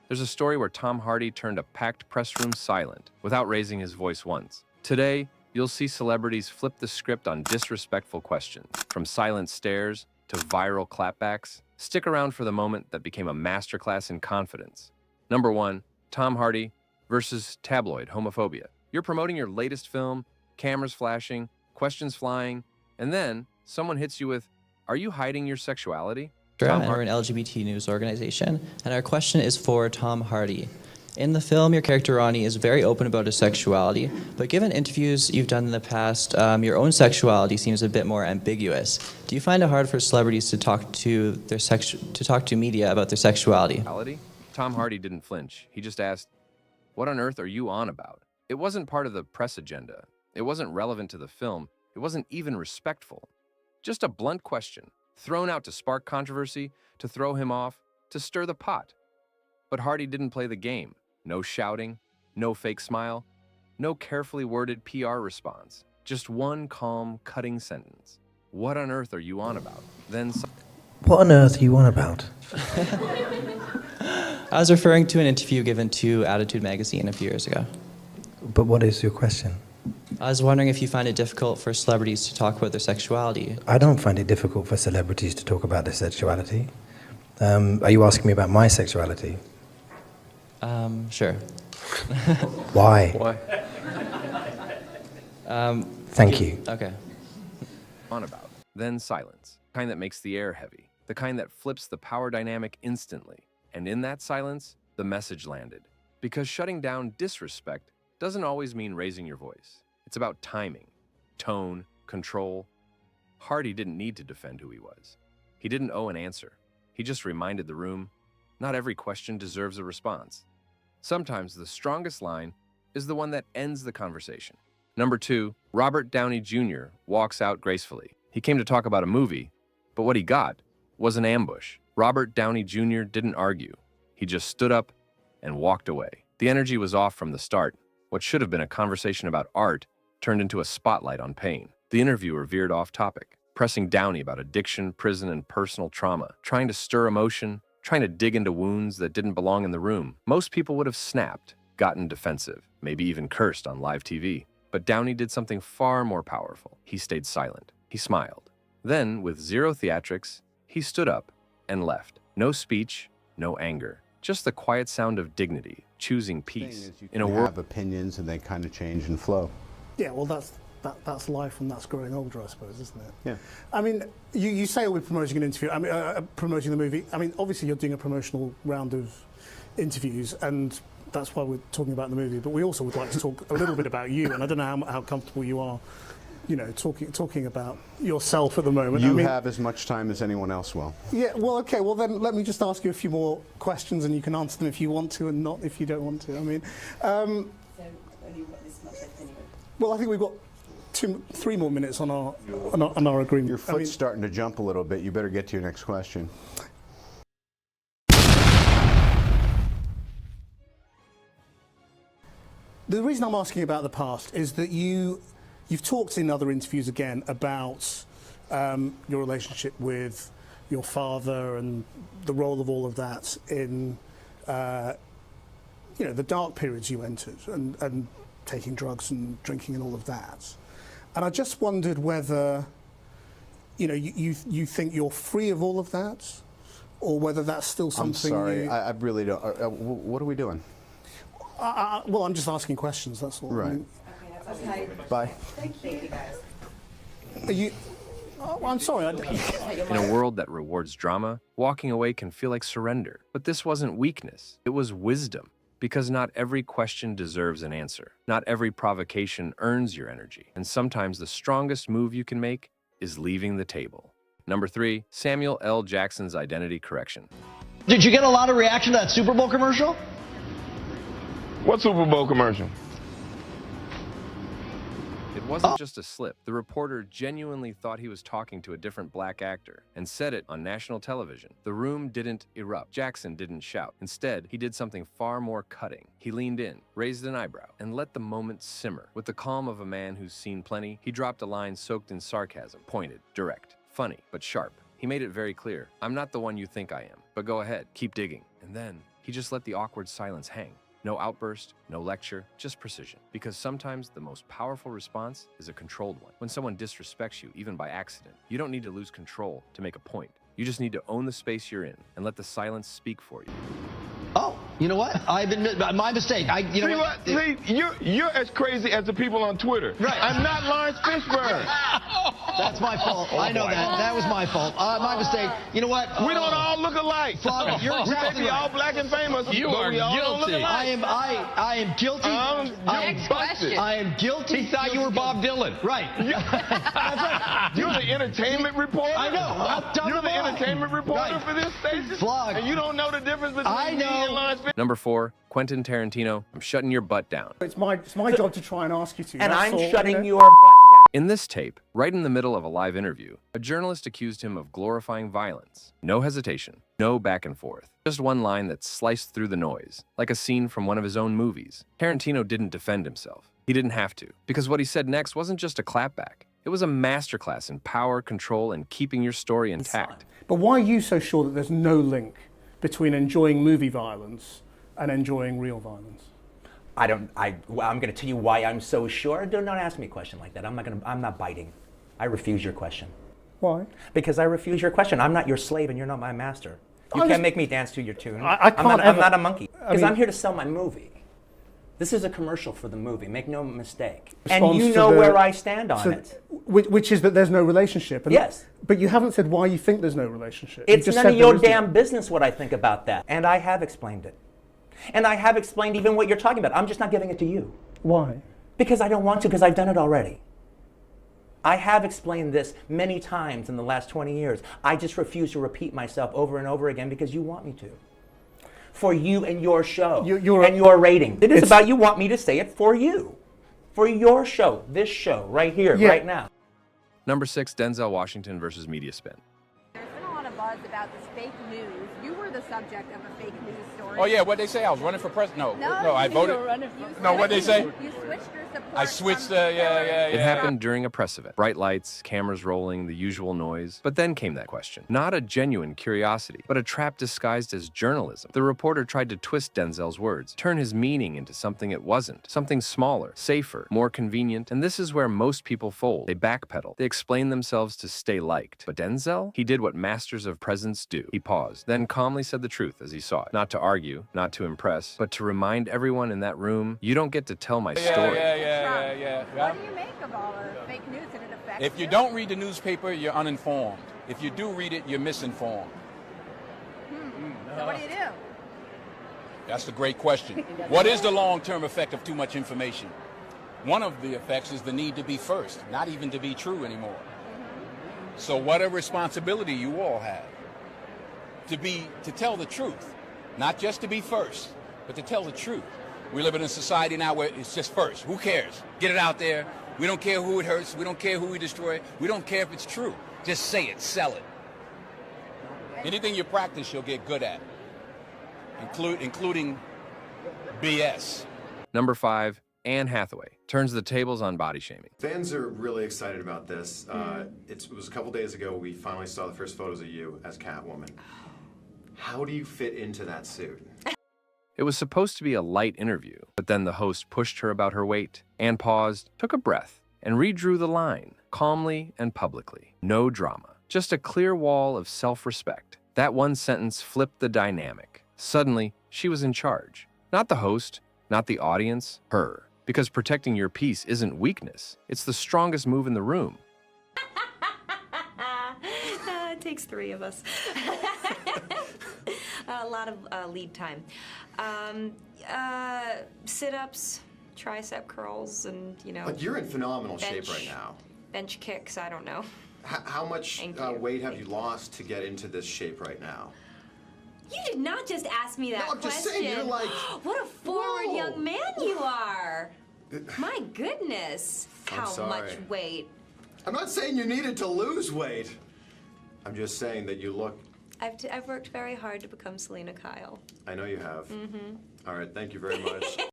There's a story where Tom Hardy turned a packed press room silent without raising his voice once. Today, you'll see celebrities flip the script on disrespectful questions, from silent stares to viral clapbacks. Stick around for the moment that became a masterclass in confidence. Number 1, Tom Hardy versus tabloid homophobia. You're promoting your latest film, cameras flashing, questions flying, and then someone hits you with, "Are you hiding your sexuality?" And we're an LGBT news organization, and our question is for Tom Hardy. In the film, your character Ronnie is very open about his sexuality, but given interviews you've done in the past, your own sexuality seems a bit more ambiguous. Do you find it hard for celebrities to talk to media about their sexuality? Tom Hardy didn't flinch. He just asked, "What on earth are you on about?" It wasn't part of the press agenda. It wasn't relevant to the film. It wasn't even respectful. Just a blunt question, thrown out to spark controversy, to throw him off, to stir the pot. But Hardy didn't play the game. No shouting, no fake smile, no carefully worded PR response. Just one calm, cutting sentence. "What on earth are you on about?" Then What on earth are you on about? I was referring to an interview given to Attitude magazine a few years ago. But what is your question? I was wondering if you find it difficult for celebrities to talk about their sexuality. I don't find it difficult for celebrities to talk about their sexuality. Are you asking me about my sexuality? Sure. Why? Why? Thank you. Okay. On about. Then silence. The kind that makes the air heavy. The kind that flips the power dynamic instantly. And in that silence, the message landed. Because shutting down disrespect doesn't always mean raising your voice. It's about timing, tone, control. Hardy didn't need to defend who he was. He didn't owe an answer. He just reminded the room, not every question deserves a response. Sometimes the strongest line is the one that ends the conversation. Number 2, Robert Downey Jr. walks out gracefully. He came to talk about a movie, but what he got was an ambush. Robert Downey Jr. didn't argue. He just stood up and walked away. The energy was off from the start. What should have been a conversation about art turned into a spotlight on pain. The interviewer veered off topic, pressing Downey about addiction, prison, and personal trauma, trying to stir emotion, trying to dig into wounds that didn't belong in the room. Most people would have snapped, gotten defensive, maybe even cursed on live TV. But Downey did something far more powerful. He stayed silent. He smiled. Then, with zero theatrics, he stood up and left. No speech, no anger. Just the quiet sound of dignity, choosing peace. In a world, have opinions and they kind of change and flow. Yeah, well, that's life and that's growing older, I suppose, isn't it? Yeah. I mean, you say we're promoting an interview. I mean, promoting the movie. I mean, obviously you're doing a promotional round of interviews, and that's why we're talking about the movie. But we also would like to talk a little bit about you, and I don't know how comfortable you are, you know, talking about yourself at the moment. You have as much time as anyone else will. Yeah, well, okay, well then let me just ask you a few more questions and you can answer them if you want to and not if you don't want to. I mean, so only got this much left anyway. Well, I think we've got 3 more minutes on our agreement. Your foot's starting to jump a little bit. You better get to your next question. The reason I'm asking about the past is that you've talked in other interviews again about your relationship with your father and the role of all of that in you know, the dark periods you entered and taking drugs and drinking and all of that. And I just wondered whether, you know, you think you're free of all of that, or whether that's still something. I'm sorry, I really don't. What are we doing? Well, I'm just asking questions. That's all. Right. I mean, Okay. Bye. Thank you, guys. are you? Oh, I'm sorry. In a world that rewards drama, walking away can feel like surrender. But this wasn't weakness, it was wisdom. Because not every question deserves an answer. Not every provocation earns your energy. And sometimes the strongest move you can make is leaving the table. Number 3, Samuel L. Jackson's identity correction. Did you get a lot of reaction to that Super Bowl commercial? What Super Bowl commercial? It wasn't just a slip. The reporter genuinely thought he was talking to a different black actor and said it on national television. The room didn't erupt. Jackson didn't shout. Instead, he did something far more cutting. He leaned in, raised an eyebrow, and let the moment simmer. With the calm of a man who's seen plenty, he dropped a line soaked in sarcasm, pointed, direct, funny, but sharp. He made it very clear, "I'm not the one you think I am, but go ahead, keep digging." And then He just let the awkward silence hang. No outburst, no lecture, just precision. Because sometimes the most powerful response is a controlled one. When someone disrespects you, even by accident, you don't need to lose control to make a point. You just need to own the space you're in and let the silence speak for you. Oh, you know what? I've been my mistake. You know what? See, you're as crazy as the people on Twitter. Right. I'm not Lawrence Fishburne. That's my fault. I know that. That was my fault. My mistake. You know what? We don't all look alike. Flogger, you're We may exactly be all right. black and famous, You but are we all don't look guilty. alike. I am guilty. Next question. I am guilty. He thought you were Bob Dylan. Right. That's right. You're the entertainment reporter. I know. I've done You're them the all. entertainment reporter Right. for this station. Flog. And you don't know the difference between I me and know. Lawrence Fishburne. Number 4, Quentin Tarantino, I'm shutting your butt down. It's my job to try and ask you to. And that's I'm all, shutting you know? your butt down. In this tape, right in the middle of a live interview, a journalist accused him of glorifying violence. No hesitation, no back and forth. Just one line that sliced through the noise, like a scene from one of his own movies. Tarantino didn't defend himself. He didn't have to, because what he said next wasn't just a clapback. It was a masterclass in power, control, and keeping your story intact. But why are you so sure that there's no link between enjoying movie violence and enjoying real violence? I'm going to tell you why I'm so sure. Don't ask me a question like that. I'm not biting. I refuse your question. Why? Because I refuse your question. I'm not your slave and you're not my master. You can't make me dance to your tune. I can't I'm ever- not a monkey. Because mean- I'm here to sell my movie. This is a commercial for the movie. Make no mistake. Response And you to know the- where I stand on So, it. which is that there's no relationship. And Yes. But you haven't said why you think there's no relationship. You It's just none said of your there isn't. damn business what I think about that. And I have explained it. And I have explained even what you're talking about. I'm just not giving it to you. Why? Because I don't want to, because I've done it already. I have explained this many times in the last 20 years. I just refuse to repeat myself over and over again because you want me to. For you and your show and your rating. It is about you want me to say it for you. For your show, this show, right here, right now. Number 6, Denzel Washington versus media spin. There's been a lot of buzz about this fake news. You were the subject of a fake news story. Oh yeah, what they say? I was running for president. No, I you voted. were running No, what'd they say? You switched your support. I switched from yeah. It happened during a press event. Bright lights, cameras rolling, the usual noise. But then came that question. Not a genuine curiosity, but a trap disguised as journalism. The reporter tried to twist Denzel's words, turn his meaning into something it wasn't. Something smaller, safer, more convenient. And this is where most people fold. They backpedal. They explain themselves to stay liked. But Denzel? He did what masters of presence do. He paused, then calmly said the truth as he saw it. Not to argue, not to impress, but to remind everyone in that room, you don't get to tell my story. Yeah. What do you make of all the fake news and it affects If you don't read the newspaper, you're uninformed. If you do read it, you're misinformed. So what do you do? That's a great question. What is the long-term effect of too much information? One of the effects is the need to be first, not even to be true anymore. So what a responsibility you all have to tell the truth, not just to be first, but to tell the truth. We live in a society now where it's just first. Who cares? Get it out there. We don't care who it hurts. We don't care who we destroy. We don't care if it's true. Just say it, sell it. Anything you practice, you'll get good at, including BS. Number 5, Anne Hathaway turns the tables on body shaming. Fans are really excited about this. It was a couple days ago we finally saw the first photos of you as Catwoman. How do you fit into that suit? It was supposed to be a light interview, but then the host pushed her about her weight. Anne paused, took a breath, and redrew the line, calmly and publicly. No drama, just a clear wall of self-respect. That one sentence flipped the dynamic. Suddenly, she was in charge. Not the host, not the audience, her. Because protecting your peace isn't weakness. It's the strongest move in the room. It takes 3 of us. A lot of lead time. Sit-ups, tricep curls, and, But you're in phenomenal shape right now. Bench kicks, I don't know. How much weight have you lost to get into this shape right now? You did not just ask me that No, I'm question. just saying, you're like... What a forward Whoa. young man you are. My goodness. I'm How sorry. much weight. I'm not saying you needed to lose weight. I'm just saying that you look... I've worked very hard to become Selena Kyle. I know you have. All right, thank you very much.